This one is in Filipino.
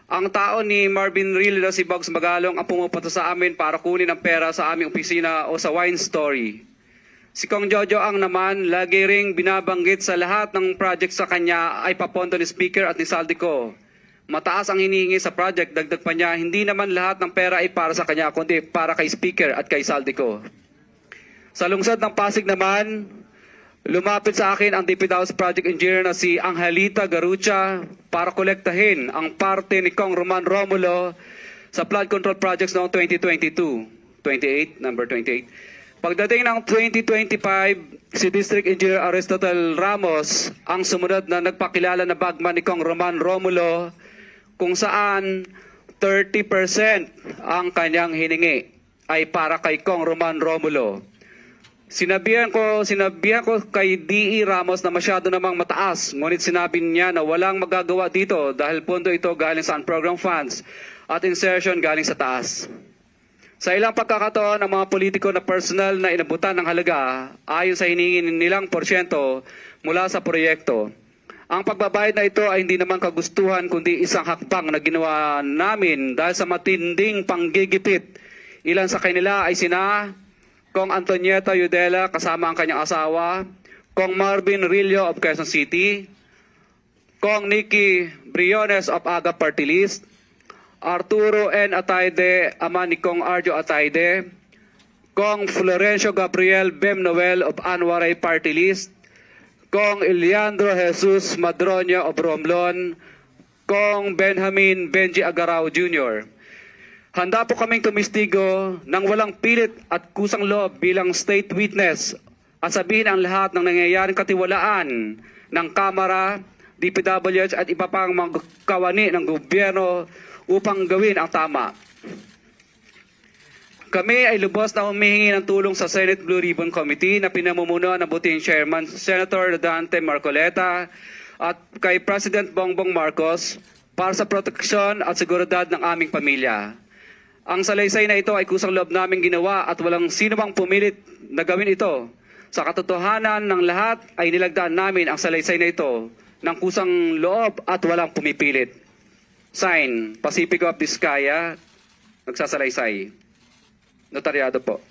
Ang tao ni Marvin Real na si Bugs Magalong ang pumupunta sa amin para kunin ang pera sa aming opisina o sa wine story. Si Kong Jojo ang naman lagi ring binabanggit sa lahat ng project sa kanya ay papondo ni Speaker at ni Saldico. Mataas ang hinihingi sa project, dagdag pa niya, hindi naman lahat ng pera ay para sa kanya kundi para kay Speaker at kay Saldico. Sa lungsod ng Pasig naman, lumapit sa akin ang DPWH House Project Engineer na si Angelita Garucha para kolektahin ang parte ni Kong Roman Romulo sa flood control projects noong 2022. 28, number 28. Pagdating ng 2025, si District Engineer Aristotle Ramos ang sumunod na nagpakilala na bagman ni Kong Roman Romulo kung saan 30% ang kanyang hiningi ay para kay Kong Roman Romulo. Sinabihan ko kay D.E. Ramos na masyado namang mataas, ngunit sinabi niya na walang magagawa dito dahil pondo ito galing sa program funds at insertion galing sa taas. Sa ilang pagkakataon, ang mga politiko na personal na inabutan ng halaga ayon sa hiningin nilang porsyento mula sa proyekto. Ang pagbabayad na ito ay hindi naman kagustuhan kundi isang hakbang na ginawa namin dahil sa matinding panggigipit. Ilan sa kanila ay sina Kong Antonieta Yudela kasama ang kanyang asawa, Kong Marvin Rillo of Quezon City, Kong Nikki Briones of Aga Party List, Arturo N. Ataide, ama ni Kong Arjo Ataide, Kong Florencio Gabriel Bem Noel of Anwaray Party List, Kong Eliandro Jesus Madroño of Romblon, Kong Benjamin Benji Agarao Jr. Handa po kaming tumistigo ng walang pilit at kusang loob bilang state witness at sabihin ang lahat ng nangyayaring katiwalaan ng Kamara, DPWH at iba pang mga kawani ng gobyerno upang gawin ang tama. Kami ay lubos na humihingi ng tulong sa Senate Blue Ribbon Committee na pinamumunuan ng buting Chairman Senator Dante Marcoleta at kay President Bongbong Marcos para sa proteksyon at seguridad ng aming pamilya. Ang salaysay na ito ay kusang loob namin ginawa at walang sino mang pumilit na gawin ito. Sa katotohanan ng lahat ay nilagdaan namin ang salaysay na ito ng kusang loob at walang pumipilit. Sign, Pacifico of Vizcaya, nagsasalaysay. Notaryado po.